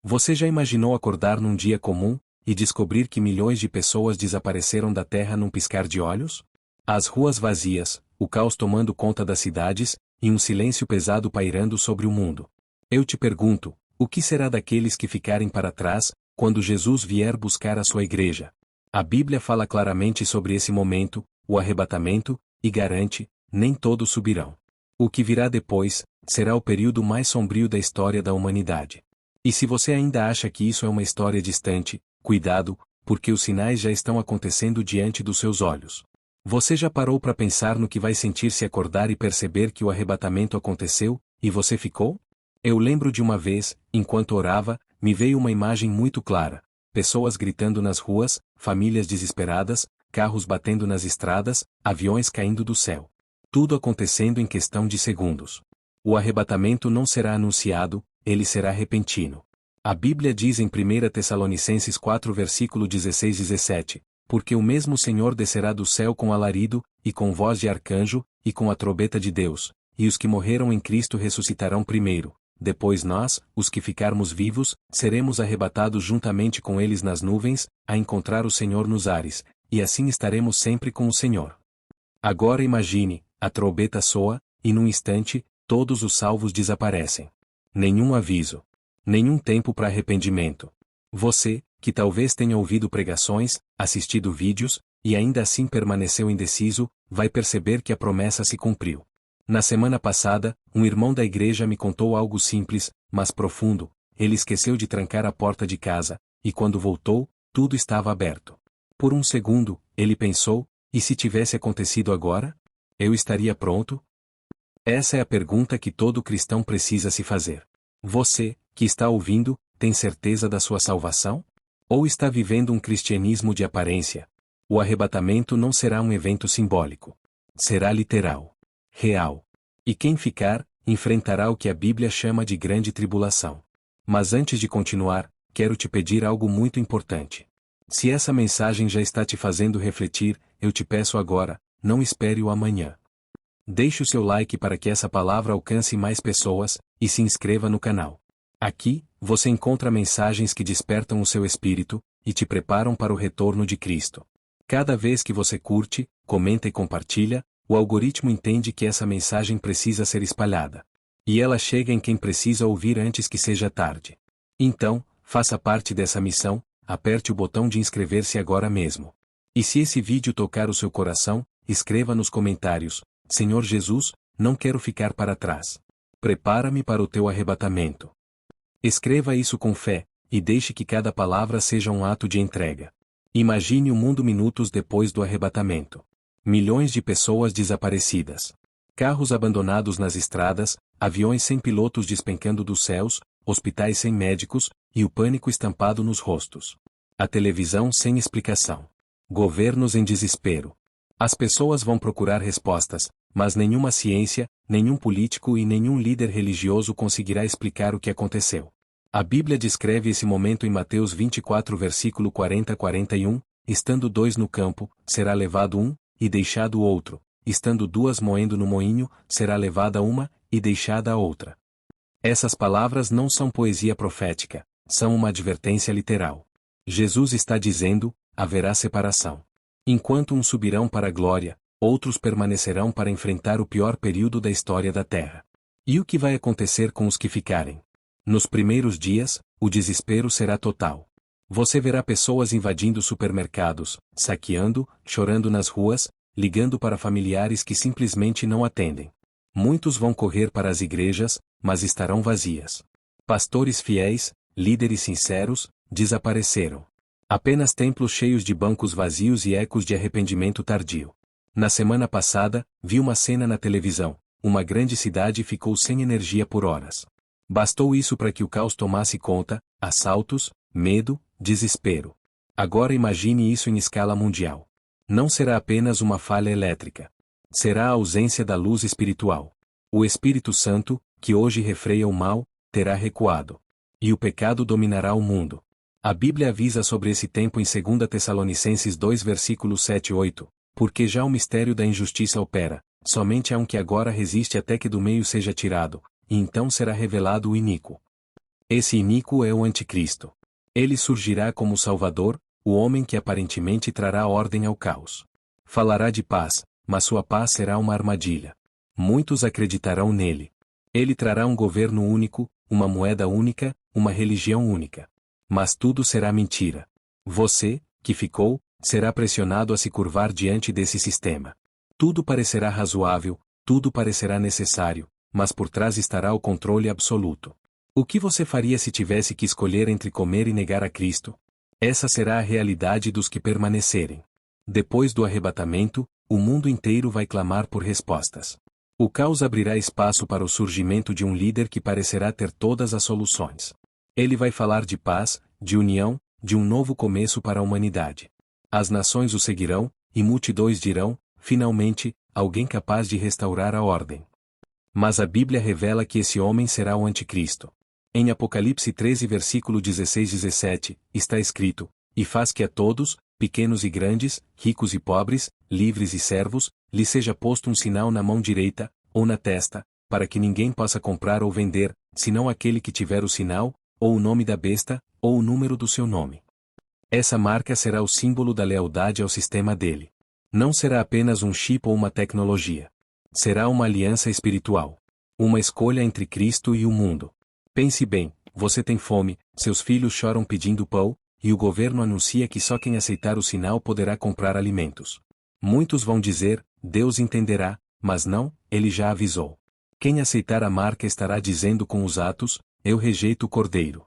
Você já imaginou acordar num dia comum e descobrir que milhões de pessoas desapareceram da Terra num piscar de olhos? As ruas vazias, o caos tomando conta das cidades, e um silêncio pesado pairando sobre o mundo. Eu te pergunto, o que será daqueles que ficarem para trás, quando Jesus vier buscar a sua igreja? A Bíblia fala claramente sobre esse momento, o arrebatamento, e garante, nem todos subirão. O que virá depois, será o período mais sombrio da história da humanidade. E se você ainda acha que isso é uma história distante, cuidado, porque os sinais já estão acontecendo diante dos seus olhos. Você já parou para pensar no que vai sentir se acordar e perceber que o arrebatamento aconteceu, e você ficou? Eu lembro de uma vez, enquanto orava, me veio uma imagem muito clara. Pessoas gritando nas ruas, famílias desesperadas, carros batendo nas estradas, aviões caindo do céu. Tudo acontecendo em questão de segundos. O arrebatamento não será anunciado, ele será repentino. A Bíblia diz em 1 Tessalonicenses 4 versículo 16-17, porque o mesmo Senhor descerá do céu com alarido, e com voz de arcanjo, e com a trombeta de Deus, e os que morreram em Cristo ressuscitarão primeiro. Depois nós, os que ficarmos vivos, seremos arrebatados juntamente com eles nas nuvens, a encontrar o Senhor nos ares, e assim estaremos sempre com o Senhor. Agora imagine, a trombeta soa, e num instante, todos os salvos desaparecem. Nenhum aviso. Nenhum tempo para arrependimento. Você, que talvez tenha ouvido pregações, assistido vídeos, e ainda assim permaneceu indeciso, vai perceber que a promessa se cumpriu. Na semana passada, um irmão da igreja me contou algo simples, mas profundo. Ele esqueceu de trancar a porta de casa, e quando voltou, tudo estava aberto. Por um segundo, ele pensou, e se tivesse acontecido agora? Eu estaria pronto? Essa é a pergunta que todo cristão precisa se fazer. Você, que está ouvindo, tem certeza da sua salvação? Ou está vivendo um cristianismo de aparência? O arrebatamento não será um evento simbólico. Será literal. Real. E quem ficar, enfrentará o que a Bíblia chama de grande tribulação. Mas antes de continuar, quero te pedir algo muito importante. Se essa mensagem já está te fazendo refletir, eu te peço agora, não espere o amanhã. Deixe o seu like para que essa palavra alcance mais pessoas, e se inscreva no canal. Aqui, você encontra mensagens que despertam o seu espírito, e te preparam para o retorno de Cristo. Cada vez que você curte, comenta e compartilha, o algoritmo entende que essa mensagem precisa ser espalhada. E ela chega em quem precisa ouvir antes que seja tarde. Então, faça parte dessa missão, aperte o botão de inscrever-se agora mesmo. E se esse vídeo tocar o seu coração, escreva nos comentários: Senhor Jesus, não quero ficar para trás. Prepara-me para o teu arrebatamento. Escreva isso com fé, e deixe que cada palavra seja um ato de entrega. Imagine o mundo minutos depois do arrebatamento. Milhões de pessoas desaparecidas. Carros abandonados nas estradas, aviões sem pilotos despencando dos céus, hospitais sem médicos, e o pânico estampado nos rostos. A televisão sem explicação. Governos em desespero. As pessoas vão procurar respostas, mas nenhuma ciência, nenhum político e nenhum líder religioso conseguirá explicar o que aconteceu. A Bíblia descreve esse momento em Mateus 24 versículo 40-41, estando 2 no campo, será levado um, e deixado o outro, estando 2 moendo no moinho, será levada uma, e deixada a outra. Essas palavras não são poesia profética, são uma advertência literal. Jesus está dizendo, haverá separação. Enquanto uns subirão para a glória, outros permanecerão para enfrentar o pior período da história da Terra. E o que vai acontecer com os que ficarem? Nos primeiros dias, o desespero será total. Você verá pessoas invadindo supermercados, saqueando, chorando nas ruas, ligando para familiares que simplesmente não atendem. Muitos vão correr para as igrejas, mas estarão vazias. Pastores fiéis, líderes sinceros, desapareceram. Apenas templos cheios de bancos vazios e ecos de arrependimento tardio. Na semana passada, vi uma cena na televisão. Uma grande cidade ficou sem energia por horas. Bastou isso para que o caos tomasse conta, assaltos, medo, desespero. Agora imagine isso em escala mundial. Não será apenas uma falha elétrica. Será a ausência da luz espiritual. O Espírito Santo, que hoje refreia o mal, terá recuado. E o pecado dominará o mundo. A Bíblia avisa sobre esse tempo em 2 Tessalonicenses 2 versículos 7 e 8, porque já o mistério da injustiça opera, somente há um que agora resiste até que do meio seja tirado, e então será revelado o iníquo. Esse iníquo é o anticristo. Ele surgirá como Salvador, o homem que aparentemente trará ordem ao caos. Falará de paz, mas sua paz será uma armadilha. Muitos acreditarão nele. Ele trará um governo único, uma moeda única, uma religião única. Mas tudo será mentira. Você, que ficou, será pressionado a se curvar diante desse sistema. Tudo parecerá razoável, tudo parecerá necessário, mas por trás estará o controle absoluto. O que você faria se tivesse que escolher entre comer e negar a Cristo? Essa será a realidade dos que permanecerem. Depois do arrebatamento, o mundo inteiro vai clamar por respostas. O caos abrirá espaço para o surgimento de um líder que parecerá ter todas as soluções. Ele vai falar de paz, de união, de um novo começo para a humanidade. As nações o seguirão, e multidões dirão, finalmente, alguém capaz de restaurar a ordem. Mas a Bíblia revela que esse homem será o anticristo. Em Apocalipse 13 versículo 16-17, está escrito, e faz que a todos, pequenos e grandes, ricos e pobres, livres e servos, lhe seja posto um sinal na mão direita, ou na testa, para que ninguém possa comprar ou vender, senão aquele que tiver o sinal, ou o nome da besta, ou o número do seu nome. Essa marca será o símbolo da lealdade ao sistema dele. Não será apenas um chip ou uma tecnologia. Será uma aliança espiritual. Uma escolha entre Cristo e o mundo. Pense bem, você tem fome, seus filhos choram pedindo pão, e o governo anuncia que só quem aceitar o sinal poderá comprar alimentos. Muitos vão dizer, Deus entenderá, mas não, ele já avisou. Quem aceitar a marca estará dizendo com os atos, eu rejeito o cordeiro.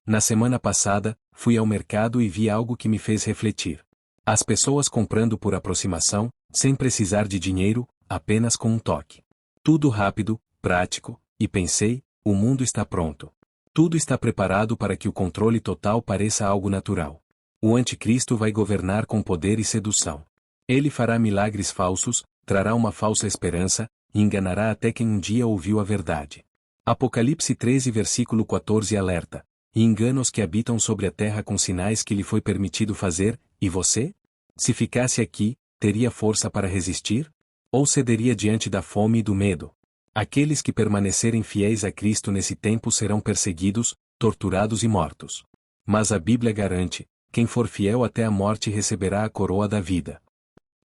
Na semana passada, fui ao mercado e vi algo que me fez refletir. As pessoas comprando por aproximação, sem precisar de dinheiro, apenas com um toque. Tudo rápido, prático, e pensei, o mundo está pronto. Tudo está preparado para que o controle total pareça algo natural. O anticristo vai governar com poder e sedução. Ele fará milagres falsos, trará uma falsa esperança, e enganará até quem um dia ouviu a verdade. Apocalipse 13 versículo 14 alerta. E engana os que habitam sobre a terra com sinais que lhe foi permitido fazer, e você? Se ficasse aqui, teria força para resistir? Ou cederia diante da fome e do medo? Aqueles que permanecerem fiéis a Cristo nesse tempo serão perseguidos, torturados e mortos. Mas a Bíblia garante, quem for fiel até a morte receberá a coroa da vida.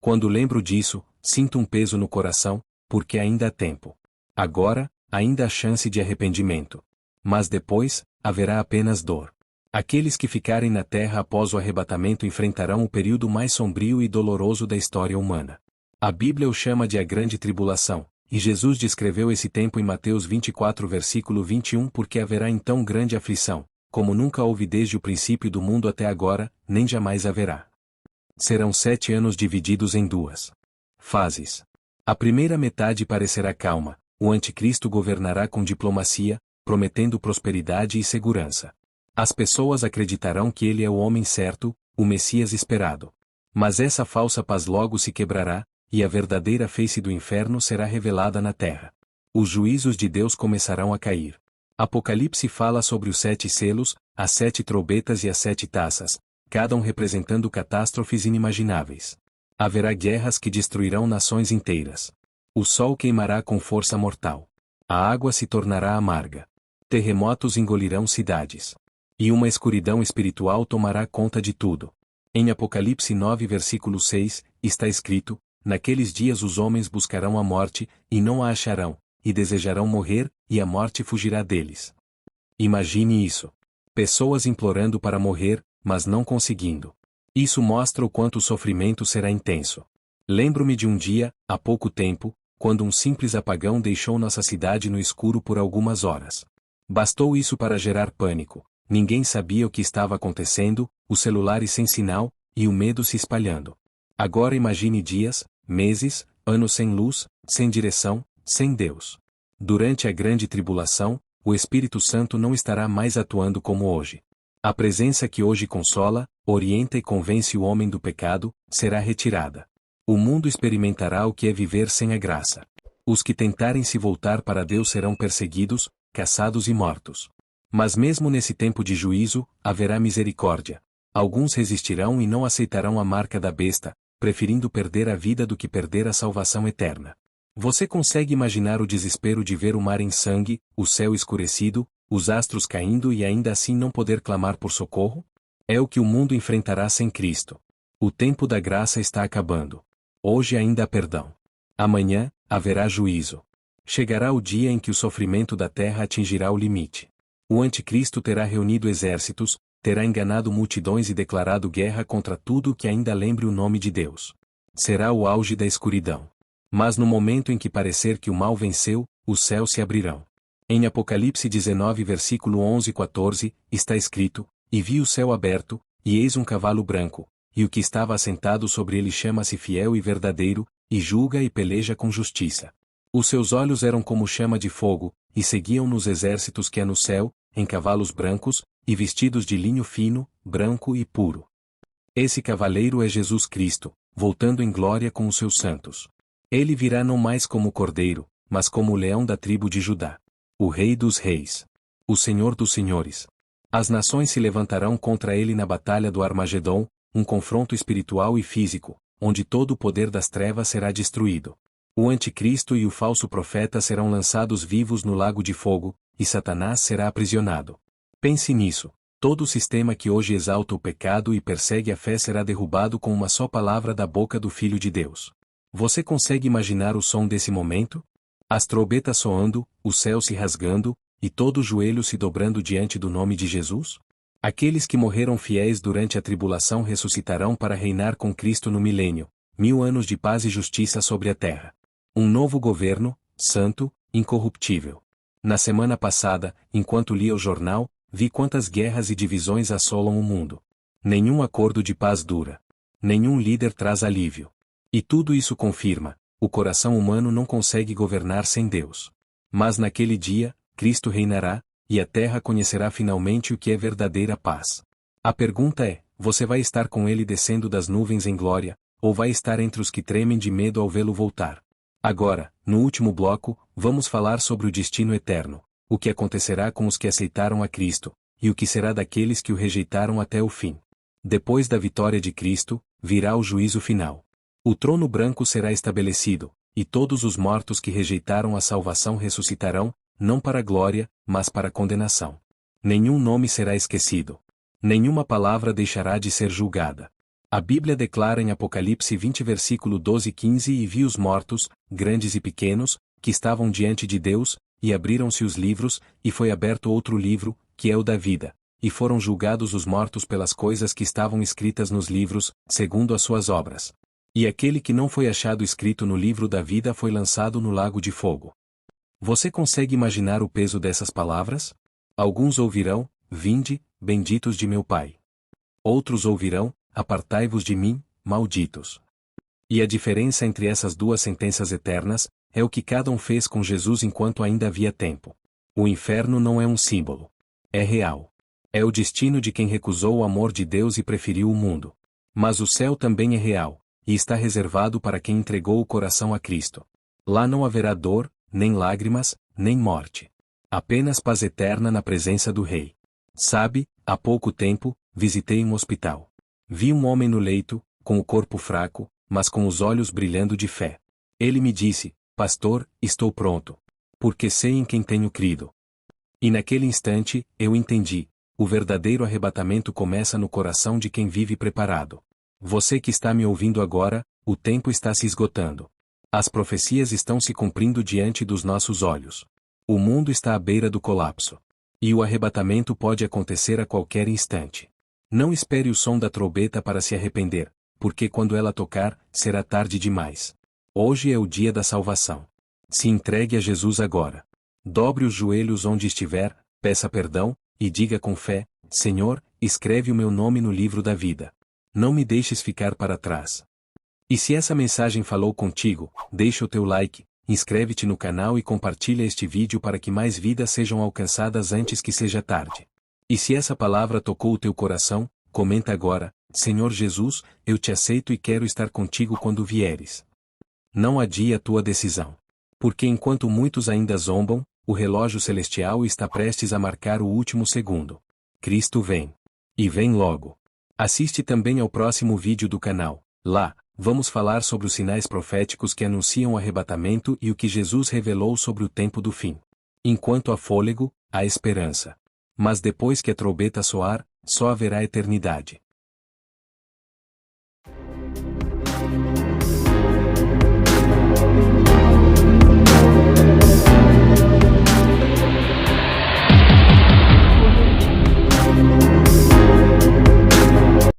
Quando lembro disso, sinto um peso no coração, porque ainda há tempo. Agora, ainda há chance de arrependimento. Mas depois, haverá apenas dor. Aqueles que ficarem na terra após o arrebatamento enfrentarão o período mais sombrio e doloroso da história humana. A Bíblia o chama de a grande tribulação. E Jesus descreveu esse tempo em Mateus 24 versículo 21 porque haverá então grande aflição, como nunca houve desde o princípio do mundo até agora, nem jamais haverá. Serão 7 anos divididos em duas fases. A primeira metade parecerá calma, o anticristo governará com diplomacia, prometendo prosperidade e segurança. As pessoas acreditarão que ele é o homem certo, o Messias esperado. Mas essa falsa paz logo se quebrará, e a verdadeira face do inferno será revelada na terra. Os juízos de Deus começarão a cair. Apocalipse fala sobre os 7 selos, as 7 trombetas e as 7 taças, cada um representando catástrofes inimagináveis. Haverá guerras que destruirão nações inteiras. O sol queimará com força mortal. A água se tornará amarga. Terremotos engolirão cidades. E uma escuridão espiritual tomará conta de tudo. Em Apocalipse 9 versículo 6, está escrito, naqueles dias os homens buscarão a morte, e não a acharão, e desejarão morrer, e a morte fugirá deles. Imagine isso. Pessoas implorando para morrer, mas não conseguindo. Isso mostra o quanto o sofrimento será intenso. Lembro-me de um dia, há pouco tempo, quando um simples apagão deixou nossa cidade no escuro por algumas horas. Bastou isso para gerar pânico. Ninguém sabia o que estava acontecendo, os celulares sem sinal, e o medo se espalhando. Agora imagine dias, meses, anos sem luz, sem direção, sem Deus. Durante a grande tribulação, o Espírito Santo não estará mais atuando como hoje. A presença que hoje consola, orienta e convence o homem do pecado, será retirada. O mundo experimentará o que é viver sem a graça. Os que tentarem se voltar para Deus serão perseguidos, caçados e mortos. Mas mesmo nesse tempo de juízo, haverá misericórdia. Alguns resistirão e não aceitarão a marca da besta, preferindo perder a vida do que perder a salvação eterna. Você consegue imaginar o desespero de ver o mar em sangue, o céu escurecido, os astros caindo e ainda assim não poder clamar por socorro? É o que o mundo enfrentará sem Cristo. O tempo da graça está acabando. Hoje ainda há perdão. Amanhã, haverá juízo. Chegará o dia em que o sofrimento da terra atingirá o limite. O anticristo terá reunido exércitos, terá enganado multidões e declarado guerra contra tudo que ainda lembre o nome de Deus. Será o auge da escuridão. Mas no momento em que parecer que o mal venceu, os céus se abrirão. Em Apocalipse 19 versículo 11 e 14, está escrito: E vi o céu aberto, e eis um cavalo branco, e o que estava assentado sobre ele chama-se Fiel e Verdadeiro, e julga e peleja com justiça. Os seus olhos eram como chama de fogo, e seguiam nos exércitos que há no céu, em cavalos brancos, e vestidos de linho fino, branco e puro. Esse cavaleiro é Jesus Cristo, voltando em glória com os seus santos. Ele virá não mais como cordeiro, mas como o leão da tribo de Judá. O Rei dos Reis. O Senhor dos Senhores. As nações se levantarão contra ele na batalha do Armagedon, um confronto espiritual e físico, onde todo o poder das trevas será destruído. O anticristo e o falso profeta serão lançados vivos no lago de fogo, e Satanás será aprisionado. Pense nisso. Todo o sistema que hoje exalta o pecado e persegue a fé será derrubado com uma só palavra da boca do Filho de Deus. Você consegue imaginar o som desse momento? As trombetas soando, o céu se rasgando, e todo o joelho se dobrando diante do nome de Jesus? Aqueles que morreram fiéis durante a tribulação ressuscitarão para reinar com Cristo no milênio, 1000 anos de paz e justiça sobre a terra. Um novo governo, santo, incorruptível. Na semana passada, enquanto lia o jornal, vi quantas guerras e divisões assolam o mundo. Nenhum acordo de paz dura. Nenhum líder traz alívio. E tudo isso confirma: o coração humano não consegue governar sem Deus. Mas naquele dia, Cristo reinará, e a terra conhecerá finalmente o que é verdadeira paz. A pergunta é: você vai estar com ele descendo das nuvens em glória, ou vai estar entre os que tremem de medo ao vê-lo voltar? Agora, no último bloco, vamos falar sobre o destino eterno, o que acontecerá com os que aceitaram a Cristo, e o que será daqueles que o rejeitaram até o fim. Depois da vitória de Cristo, virá o juízo final. O trono branco será estabelecido, e todos os mortos que rejeitaram a salvação ressuscitarão, não para a glória, mas para a condenação. Nenhum nome será esquecido. Nenhuma palavra deixará de ser julgada. A Bíblia declara em Apocalipse 20 versículo 12 e 15: E vi os mortos, grandes e pequenos, que estavam diante de Deus, e abriram-se os livros, e foi aberto outro livro, que é o da vida, e foram julgados os mortos pelas coisas que estavam escritas nos livros, segundo as suas obras. E aquele que não foi achado escrito no livro da vida foi lançado no lago de fogo. Você consegue imaginar o peso dessas palavras? Alguns ouvirão: Vinde, benditos de meu Pai. Outros ouvirão: Apartai-vos de mim, malditos. E a diferença entre essas duas sentenças eternas é o que cada um fez com Jesus enquanto ainda havia tempo. O inferno não é um símbolo. É real. É o destino de quem recusou o amor de Deus e preferiu o mundo. Mas o céu também é real, e está reservado para quem entregou o coração a Cristo. Lá não haverá dor, nem lágrimas, nem morte. Apenas paz eterna na presença do Rei. Sabe, há pouco tempo, visitei um hospital. Vi um homem no leito, com o corpo fraco, mas com os olhos brilhando de fé. Ele me disse: Pastor, estou pronto. Porque sei em quem tenho crido. E naquele instante, eu entendi: o verdadeiro arrebatamento começa no coração de quem vive preparado. Você que está me ouvindo agora, o tempo está se esgotando. As profecias estão se cumprindo diante dos nossos olhos. O mundo está à beira do colapso. E o arrebatamento pode acontecer a qualquer instante. Não espere o som da trombeta para se arrepender, porque quando ela tocar, será tarde demais. Hoje é o dia da salvação. Se entregue a Jesus agora. Dobre os joelhos onde estiver, peça perdão, e diga com fé: Senhor, escreve o meu nome no livro da vida. Não me deixes ficar para trás. E se essa mensagem falou contigo, deixa o teu like, inscreve-te no canal e compartilha este vídeo para que mais vidas sejam alcançadas antes que seja tarde. E se essa palavra tocou o teu coração, comenta agora: Senhor Jesus, eu te aceito e quero estar contigo quando vieres. Não adie a tua decisão. Porque enquanto muitos ainda zombam, o relógio celestial está prestes a marcar o último segundo. Cristo vem. E vem logo. Assiste também ao próximo vídeo do canal. Lá, vamos falar sobre os sinais proféticos que anunciam o arrebatamento e o que Jesus revelou sobre o tempo do fim. Enquanto há fôlego, há esperança. Mas depois que a trombeta soar, só haverá eternidade.